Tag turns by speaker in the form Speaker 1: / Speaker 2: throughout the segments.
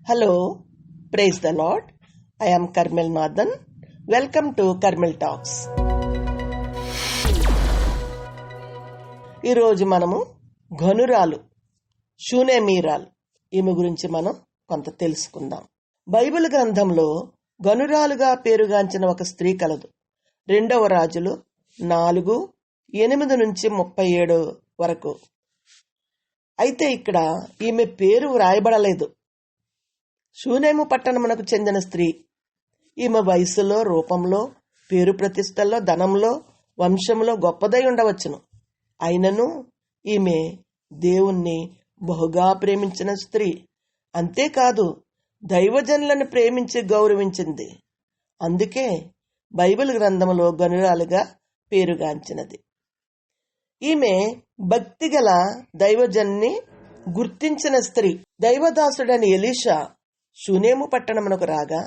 Speaker 1: Hello, praise the Lord. I am Karmel Nathan. Welcome to Karmel Talks. ఈరోజు మనము ఘనురాలు షూనేమీరాలు ఈమె గురించి మనం కొంత తెలుసుకుందాం. బైబిల్ గ్రంథంలో ఘనురాలుగా పేరుగాంచిన ఒక స్త్రీ కలదు. 2వ రాజులు 4:8-37 వరకు. అయితే ఇక్కడ ఈమె పేరు వ్రాయబడలేదు. షూనేము పట్టణమునకు చెందిన స్త్రీ. ఈమె వయసులో, రూపంలో, పేరు ప్రతిష్టల్లో, ధనంలో, వంశంలో గొప్పదై ఉండవచ్చును. అయినను ఈమె దేవుణ్ణి బహుగా ప్రేమించిన స్త్రీ. అంతేకాదు, దైవజనులను ప్రేమించి గౌరవించింది. అందుకే బైబిల్ గ్రంథంలో గనురాలుగా పేరుగాంచినది. ఈమె భక్తిగల దైవజన్ని గుర్తించిన స్త్రీ. దైవదాసుడని ఎలీషా షూనేము పట్టణమునకు రాగా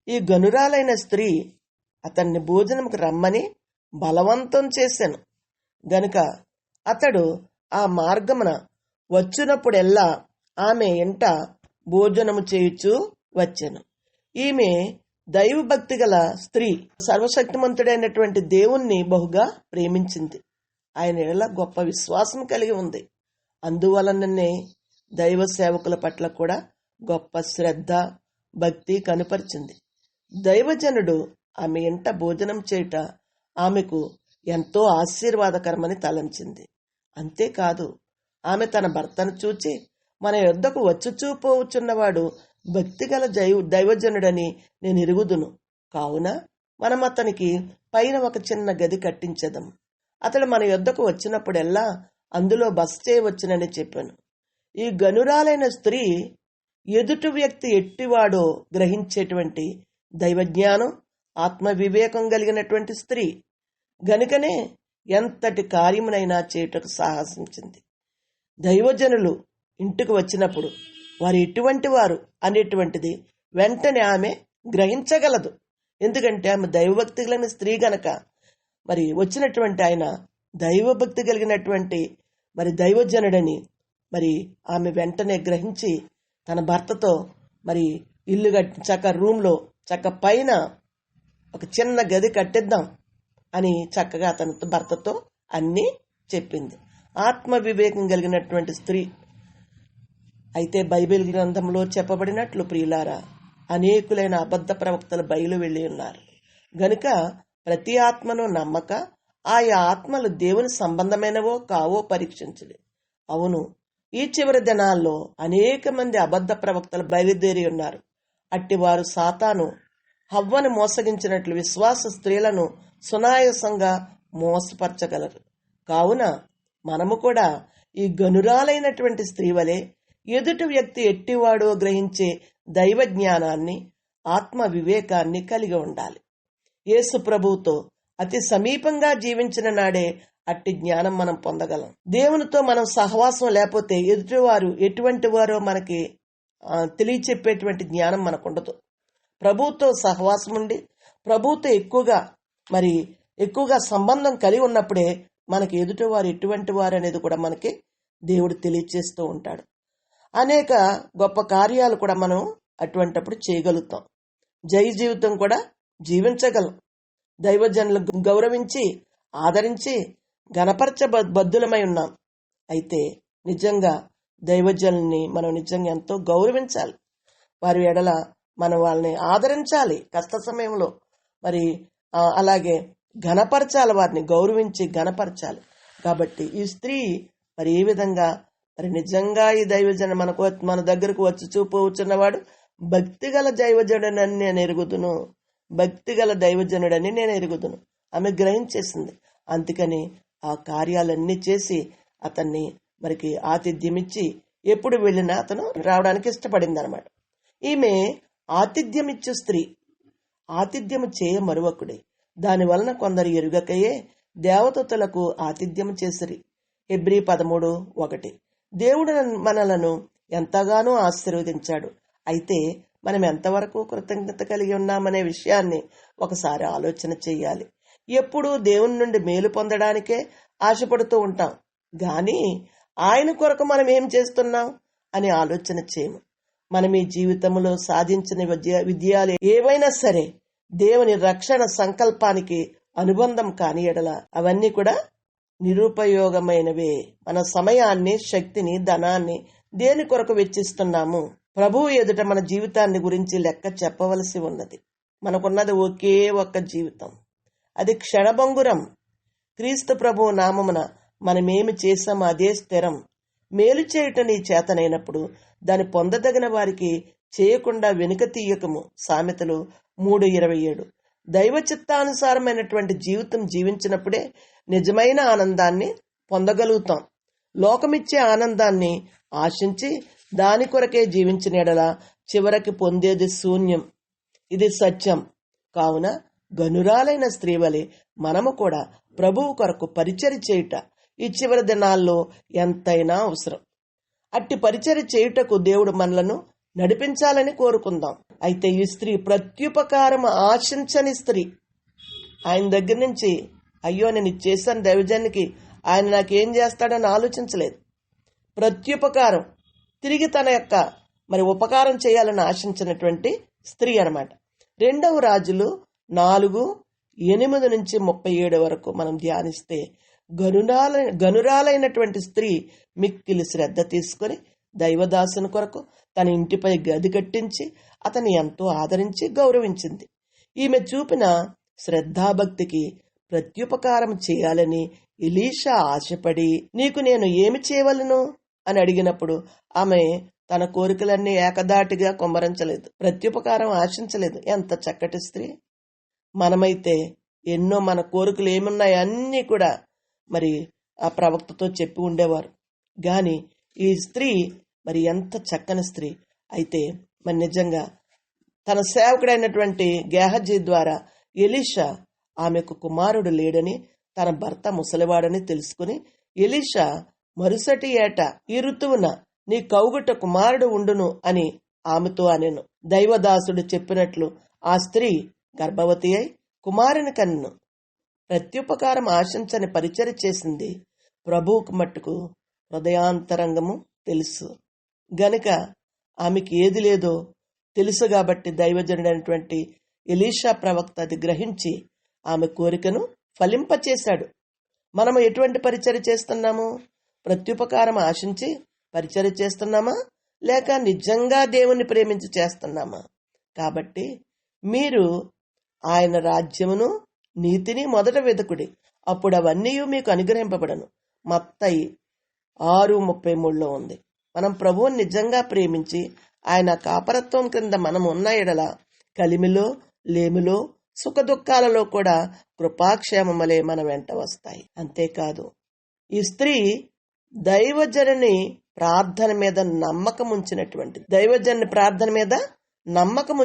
Speaker 1: ఈ గనురాలైన స్త్రీ అతన్ని భోజనముకు రమ్మని బలవంతం చేశాను గనుక అతడు ఆ మార్గమున వచ్చినప్పుడెల్లా ఆమె ఎంట భోజనము చేయుచూ వచ్చెను. ఈమె దైవభక్తి గల స్త్రీ. సర్వశక్తిమంతుడైనటువంటి దేవుణ్ణి బహుగా ప్రేమించింది. ఆయన ఎడల గొప్ప విశ్వాసం కలిగి ఉంది. అందువలననే దైవ సేవకుల పట్ల కూడా గొప్ప శ్రద్ధ, భక్తి కనుపరిచింది. దైవజనుడు ఆమె ఎంట భోజనం చేయుట ఆమెకు ఎంతో ఆశీర్వాదకరమని తలంచింది. అంతేకాదు, ఆమె తన భర్తను చూచి మన యొద్దకు వచ్చుచూపోవచ్చున్నవాడు భక్తిగల దైవజనుడని నేను ఎరుగుదును. కావున మనం అతనికి పైన ఒక చిన్న గది కట్టించెదం. అతడు మన యొద్దకు వచ్చినప్పుడెల్లా అందులో బస చేయవచ్చునని చెప్పాను. ఈ గనురాలైన స్త్రీ ఎదుటి వ్యక్తి ఎట్టివాడో గ్రహించేటువంటి దైవజ్ఞానం, ఆత్మ వివేకం కలిగినటువంటి స్త్రీ గనుకనే ఎంతటి కార్యమునైనా చేయుటకు సాహసించింది. దైవజనులు ఇంటికి వచ్చినప్పుడు వారు ఎటువంటి వారు అనేటువంటిది వెంటనే ఆమె గ్రహించగలదు. ఎందుకంటే ఆమె దైవభక్తి కలిగిన స్త్రీ గనక. మరి వచ్చినటువంటి ఆయన దైవభక్తి కలిగినటువంటి దైవజనుడని ఆమె వెంటనే గ్రహించి తన భర్తతో ఇల్లు కట్టి చక్క రూమ్లో చక్క పైన ఒక చిన్న గది కట్టిద్దాం అని చక్కగా తన భర్తతో అన్నీ చెప్పింది. ఆత్మ వివేకం కలిగినటువంటి స్త్రీ. అయితే బైబిల్ గ్రంథంలో చెప్పబడినట్లు ప్రియులారా, అనేకులైన అబద్ధ ప్రవక్తలు బయలు వెళ్ళి ఉన్నారు గనుక ప్రతి ఆత్మను నమ్మక ఆయా ఆత్మలు దేవుని సంబంధమైనవో కావో పరీక్షించలే. అవును, ఈ చివరి దినాల్లో అనేక మంది అబద్ధ ప్రవక్తలు బయలుదేరి ఉన్నారు. అట్టివారు సాతాను హవ్వను మోసగించినట్లు విశ్వాస స్త్రీలను సునాయాసంగా మోసపరచగలరు. కావున మనము కూడా ఈ గనురాలైనటువంటి స్త్రీ వలె ఎదుటి వ్యక్తి ఎట్టివాడో గ్రహించే దైవ జ్ఞానాన్ని, ఆత్మ వివేకాన్ని కలిగి ఉండాలి. యేసు ప్రభువుతో అతి సమీపంగా జీవించిన నాడే అట్టి జ్ఞానం మనం పొందగలం. దేవునితో మనం సహవాసం లేకపోతే ఎదుటివారు ఎటువంటి వారో మనకి తెలియచెప్పేటువంటి జ్ఞానం మనకు ఉండదు. ప్రభువుతో సహవాసం ఉండి ప్రభువుతో ఎక్కువగా సంబంధం కలిగి ఉన్నప్పుడే మనకి ఎదుటివారు ఎటువంటి వారు అనేది కూడా మనకి దేవుడు తెలియచేస్తూ ఉంటాడు. అనేక గొప్ప కార్యాలు కూడా మనం అటువంటిప్పుడు చేయగలుగుతాం. జయ జీవితం కూడా జీవించగలం. దైవజనులను గౌరవించి ఆదరించి గణపరచబద్ధులమై ఉన్నాం. అయితే నిజంగా దైవజనుల్ని మనం నిజంగా ఎంతో గౌరవించాలి. వారి ఎడల మనం వాళ్ళని ఆదరించాలి. కష్ట సమయంలో అలాగే ఘనపరచాలి, వారిని గౌరవించి ఘనపరచాలి. కాబట్టి ఈ స్త్రీ ఏ విధంగా నిజంగా ఈ దైవజను మన దగ్గరకు వచ్చి చూపోవచ్చున్నవాడు భక్తిగల దైవజనుడని నేను ఎరుగుదును, భక్తిగల దైవజనుడని నేను ఎరుగుదును ఆమె గ్రహించేసింది. అందుకని ఆ కార్యాలన్నీ చేసి అతన్ని ఆతిథ్యమిచ్చి ఎప్పుడు వెళ్ళినా అతను రావడానికి ఇష్టపడింది అనమాట. ఈమె ఆతిథ్యమిచ్చు స్త్రీ. ఆతిథ్యము చేయ మరువకుడే, దాని వలన కొందరు ఎరుగకయే దేవదూతలకు ఆతిథ్యము చేసిరి. హెబ్రీ 13:1. దేవుడు మనలను ఎంతగానో ఆశీర్వదించాడు. అయితే మనం ఎంతవరకు కృతజ్ఞత కలిగి ఉన్నామనే విషయాన్ని ఒకసారి ఆలోచన చెయ్యాలి. ఎప్పుడూ దేవుని నుండి మేలు పొందడానికే ఆశపడుతూ ఉంటాం గాని ఆయన కొరకు మనం ఏం చేస్తున్నాం అని ఆలోచన చేయము. మనం ఈ జీవితంలో సాధించిన విజయాలు ఏవైనా సరే దేవుని రక్షణ సంకల్పానికి అనుబంధం కాని ఎడల అవన్నీ కూడా నిరుపయోగమైనవే. మన సమయాన్ని, శక్తిని, ధనాన్ని దేని కొరకు వెచ్చిస్తున్నాము? ప్రభువు ఎదుట మన జీవితాన్ని గురించి లెక్క చెప్పవలసి ఉన్నది. మనకున్నది ఒకే ఒక్క జీవితం, అది క్షణభంగురం. క్రీస్తు ప్రభువు నామమున మనమేమి చేశామో అదే స్థిరం. మేలు చేయుట నీ చేతనైనప్పుడు దాన్ని పొందదగిన వారికి చేయకుండా వెనుక తీయకము. సామెతలు 3:27. దైవ చిత్తానుసారమైనటువంటి జీవితం జీవించినప్పుడే నిజమైన ఆనందాన్ని పొందగలుగుతాం. లోకమిచ్చే ఆనందాన్ని ఆశించి దాని కొరకే జీవించిన ఎడల చివరికి పొందేది శూన్యం. ఇది సత్యం. కావున గనురాలైన స్త్రీ వలె మనము కూడా ప్రభువు కొరకు పరిచర్య చేయుట ఈ చివరి దినాల్లో ఎంతైనా అవసరం. అట్టి పరిచర్య చేయుటకు దేవుడు మనలను నడిపించాలని కోరుకుందాం. అయితే ఈ స్త్రీ ప్రత్యుపకారం ఆశించని స్త్రీ. ఆయన దగ్గర నుంచి అయ్యో నేను ఇది చేశాను దైవజానికి, ఆయన నాకేం చేస్తాడని ఆలోచించలేదు. ప్రత్యుపకారం, తిరిగి తన యొక్క ఉపకారం చేయాలని ఆశించినటువంటి స్త్రీ అన్నమాట. 2వ రాజులు 4:8-37 వరకు మనం ధ్యానిస్తే గనురాలైనటువంటి స్త్రీ మిక్కిలి శ్రద్ధ తీసుకొని దైవదాసుని కొరకు తన ఇంటిపై గది కట్టించి అతన్ని ఎంతో ఆదరించి గౌరవించింది. ఈమె చూపిన శ్రద్ధాభక్తికి ప్రత్యుపకారం చేయాలని ఎలీషా ఆశపడి, నీకు నేను ఏమి చేయవలను అని అడిగినప్పుడు ఆమె తన కోరికలన్నీ ఏకదాటిగా కుమ్మరించలేదు, ప్రత్యుపకారం ఆశించలేదు. ఎంత చక్కటి స్త్రీ! మనమైతే ఎన్నో మన కోరికలు ఏమున్నాయి అన్నీ కూడా ఆ ప్రవక్తతో చెప్పి ఉండేవారు. గాని ఈ స్త్రీ ఎంత చక్కని స్త్రీ! అయితే నిజంగా తన సేవకుడైనటువంటి గేహజీ ద్వారా ఎలీషా ఆమెకు కుమారుడు లేడని, తన భర్త ముసలివాడని తెలుసుకుని ఎలీషా మరుసటి ఏట ఈ ఋతువున నీ కౌగుట కుమారుడు ఉండును అని ఆమెతో అనెను. దైవదాసుడు చెప్పినట్లు ఆ స్త్రీ గర్భవతి అయి కుమారుని కన్ను. ప్రత్యుపకారం ఆశించని పరిచర్య చేసింది. ప్రభువుకు మట్టుకు హృదయాంతరంగము తెలుసు గనుక ఆమెకి ఏది లేదో తెలుసు కాబట్టి దైవజనుడైనటువంటి ఎలీషా ప్రవక్త అది గ్రహించి ఆమె కోరికను ఫలింపచేశాడు. మనము ఎటువంటి పరిచర్య చేస్తున్నాము? ప్రత్యుపకారం ఆశించి పరిచర్య చేస్తున్నామా, లేక నిజంగా దేవుణ్ణి ప్రేమించి చేస్తున్నామా? కాబట్టి మీరు ఆయన రాజ్యమును నీతిని మొదట వెతుకుడి, అప్పుడు అవన్నీ మీకు అనుగ్రహింపబడను. మత్తయి 6:33 ఉంది. మనం ప్రభువుని నిజంగా ప్రేమించి ఆయన కాపరత్వం క్రింద మనం ఉన్న ఎడల కలిమిలో, లేమిలో, సుఖ దుఃఖాలలో కూడా కృపాక్షేమములే మన వెంట వస్తాయి. అంతేకాదు, ఈ స్త్రీ దైవజనుని ప్రార్థన మీద నమ్మకం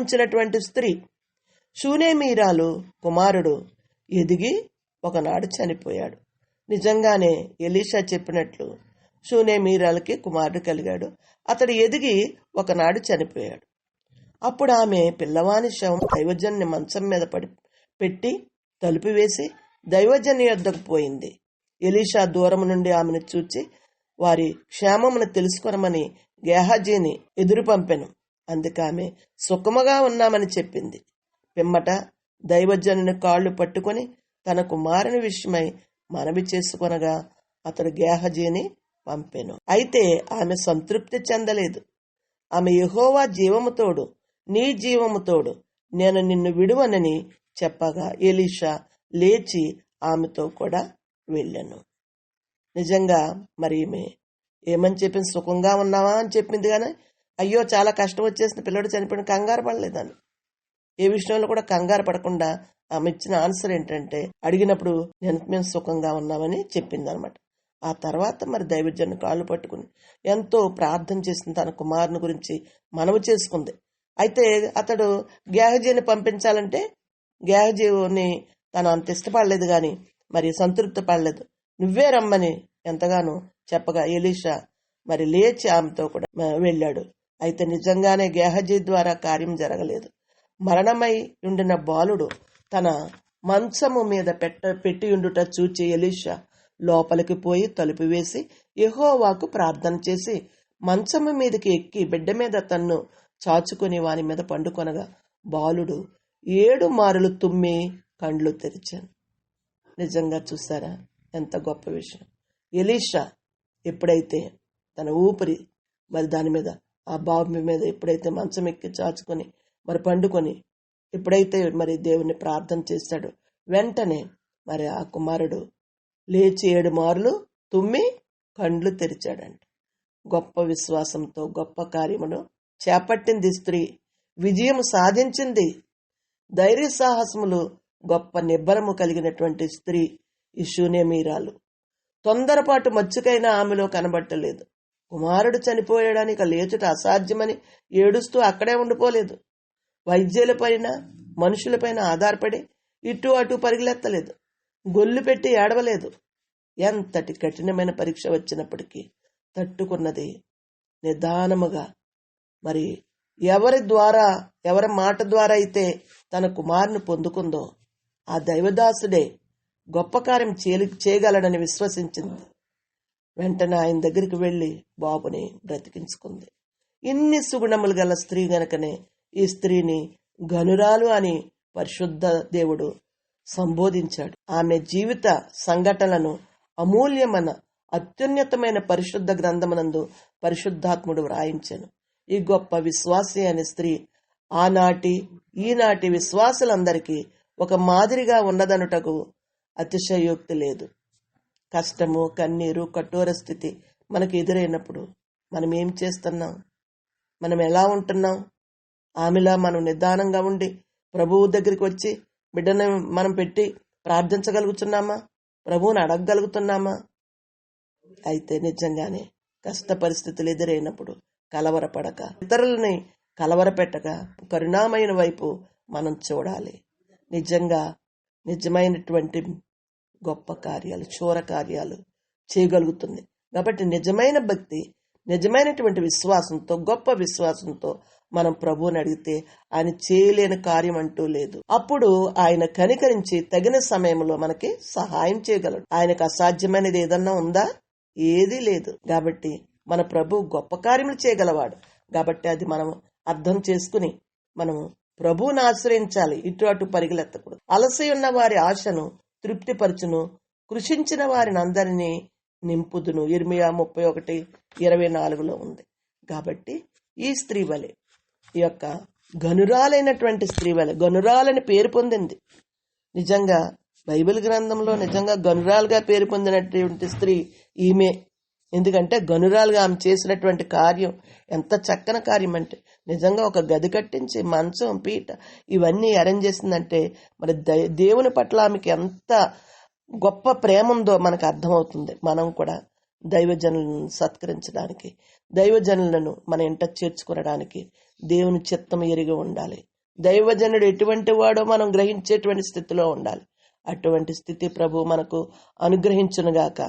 Speaker 1: ఉంచినటువంటి స్త్రీ. షూనేమీరాలు కుమారుడు ఎదిగి ఒకనాడు చనిపోయాడు. నిజంగానే ఎలీషా చెప్పినట్లు షూనేమీరాలకి కుమారుడు కలిగాడు. అతడు ఎదిగి ఒకనాడు చనిపోయాడు. అప్పుడు ఆమె పిల్లవాని శవం దైవజన్ని మంచం మీద పెట్టి తలుపు వేసి దైవజన్ని యొద్దకు పోయింది. ఎలీషా దూరం నుండి ఆమెను చూచి వారి క్షేమమును తెలుసుకొనమని గేహజీని ఎదురు పంపెను. అందుకామె సుఖముగా ఉన్నామని చెప్పింది. పిమ్మట దైవజనుని కాళ్ళు పట్టుకొని తన కుమారుని విషయమై మనవి చేసుకొనగా అతడు గేహజీని పంపెను. అయితే ఆమె సంతృప్తి చెందలేదు. ఆమె యెహోవా జీవముతోడు, నీ జీవముతోడు నేను నిన్ను విడువనని చెప్పగా ఎలీషా లేచి ఆమెతో కూడా వెళ్ళాను. నిజంగా ఈమె ఏమని చెప్పింది? సుఖంగా ఉన్నావా అని చెప్పింది. కానీ అయ్యో చాలా కష్టం వచ్చేసిన, పిల్లడు చనిపోయిన, కంగారు పడలేదని. ఏ విషయంలో కూడా కంగారు పడకుండా ఆమె ఇచ్చిన ఆన్సర్ ఏంటంటే, అడిగినప్పుడు మేము సుఖంగా ఉన్నామని చెప్పింది అనమాట. ఆ తర్వాత దైవజను కాళ్ళు పట్టుకుని ఎంతో ప్రార్థన చేసింది, తన కుమారుని గురించి మనవి చేసుకుంది. అయితే అతడు గేహజీని పంపించాలంటే గేహజీని తను అంత ఇష్టపడలేదు, కానీ సంతృప్తి పడలేదు. నువ్వే రమ్మని ఎంతగానో చెప్పగా ఎలీషా లేచి ఆమెతో కూడా వెళ్ళాడు. అయితే నిజంగానే గేహజీ ద్వారా కార్యం జరగలేదు. మరణమై ఉండిన బాలుడు తన మంచము మీద పెట్టి ఉండుట చూచి ఎలీషా లోపలికి పోయి తలుపు వేసి యెహోవాకు ప్రార్థన చేసి మంచము మీదకి ఎక్కి బిడ్డ మీద తన్ను చాచుకొని వాని మీద పండుకొనగా బాలుడు 7 మారులు తుమ్మి కండ్లు తెరిచాను. నిజంగా చూసారా ఎంత గొప్ప విషయం. ఎలీషా ఎప్పుడైతే తన ఊపిరి మరి దాని మీద ఆ బాబు మీద ఎప్పుడైతే మంచం ఎక్కి చాచుకొని మరి పండుకొని ఎప్పుడైతే మరి దేవుని ప్రార్థన చేశాడో వెంటనే మరి ఆ కుమారుడు లేచి 7 మారులు తుమ్మి కండ్లు తెరిచాడంట. గొప్ప విశ్వాసంతో గొప్ప కార్యమును చేపట్టింది స్త్రీ, విజయం సాధించింది. ధైర్య సాహసములు గొప్ప నిబ్బరము కలిగినటువంటి స్త్రీ ఈ శూన్యమీరాలు. తొందరపాటు మచ్చుకైనా ఆమెలో కనబట్టలేదు. కుమారుడు చనిపోయాడని ఇక లేచుట అసాధ్యమని ఏడుస్తూ అక్కడే ఉండిపోలేదు. వైద్యులపైన మనుషులపైన ఆధారపడి ఇటు అటు పరిగెత్తలేదు. గొల్లు పెట్టి ఏడవలేదు. ఎంతటి కఠినమైన పరీక్ష వచ్చినప్పటికీ తట్టుకున్నది. నిదానముగా మరి ఎవరి మాట ద్వారా అయితే తన కుమారుని పొందుకుందో ఆ దైవదాసుడే గొప్ప కార్యం చేయగలడని విశ్వసించింది. వెంటనే ఆయన దగ్గరికి వెళ్ళి బాబుని బ్రతికించుకుంది. ఇన్ని సుగుణములు గల స్త్రీ గనకనే ఈ స్త్రీని గనురాలు అని పరిశుద్ధ దేవుడు సంబోధించాడు. ఆమె జీవిత సంఘటనలను అమూల్యమైన అత్యున్నతమైన పరిశుద్ధ గ్రంథమునందు పరిశుద్ధాత్ముడు వ్రాయించాను. ఈ గొప్ప విశ్వాసి అనే స్త్రీ ఆనాటి ఈనాటి విశ్వాసులందరికీ ఒక మాదిరిగా ఉన్నదనుటకు అతిశయోక్తి లేదు. కష్టము, కన్నీరు, కఠోర స్థితి మనకు ఎదురైనప్పుడు మనం ఏం చేస్తున్నాం? మనం ఎలా ఉంటున్నాం? ఆమెలా మనం నిదానంగా ఉండి ప్రభువు దగ్గరికి వచ్చి బిడ్డను మనం పెట్టి ప్రార్థించగలుగుతున్నామా? ప్రభువుని అడగగలుగుతున్నామా? అయితే నిజంగానే కష్ట పరిస్థితులు ఎదురైనప్పుడు కలవరపడక, ఇతరులని కలవరపెట్టక కరుణామైన వైపు మనం చూడాలి. నిజమైనటువంటి గొప్ప కార్యాలు, చోర కార్యాలు చేయగలుగుతుంది. కాబట్టి నిజమైన భక్తి, నిజమైనటువంటి విశ్వాసంతో, గొప్ప విశ్వాసంతో మనం ప్రభువుని అడిగితే ఆయన చేయలేని కార్యం అంటూ లేదు. అప్పుడు ఆయన కనికరించి తగిన సమయంలో మనకి సహాయం చేయగలడు. ఆయనకు అసాధ్యమైనది ఏదన్నా ఉందా? ఏదీ లేదు. కాబట్టి మన ప్రభు గొప్ప కార్యములు చేయగలవాడు. కాబట్టి అది మనం అర్థం చేసుకుని మనము ప్రభువుని ఆశ్రయించాలి. ఇటు అటు పరిగెత్తకూడదు. అలసి ఉన్న వారి ఆశను తృప్తిపరచును, కృషించిన వారిని అందరినీ నింపుదును. ఇర్మియా 31:24 ఉంది. కాబట్టి ఈ స్త్రీ వలె, ఈ యొక్క గనురాలైనటువంటి స్త్రీ వలె, గనురాలని పేరు పొందింది. నిజంగా బైబిల్ గ్రంథంలో నిజంగా గనురాలుగా పేరు పొందినటువంటి స్త్రీ ఈమె. ఎందుకంటే గనురాలుగా ఆమె చేసినటువంటి కార్యం ఎంత చక్కని కార్యం అంటే, నిజంగా ఒక గది కట్టించి మంచం, పీట ఇవన్నీ అరేంజ్ చేసిందంటే మరి దేవుని పట్ల ఆమెకి ఎంత గొప్ప ప్రేమ ఉందో మనకు అర్థమవుతుంది. మనం కూడా దైవజనులను సత్కరించడానికి, దైవజనులను మన ఇంట చేర్చుకునడానికి దేవుని చిత్తం ఎరిగి ఉండాలి. దైవజనుడు ఎటువంటి వాడో మనం గ్రహించేటువంటి స్థితిలో ఉండాలి. అటువంటి స్థితి ప్రభు మనకు అనుగ్రహించునుగాక.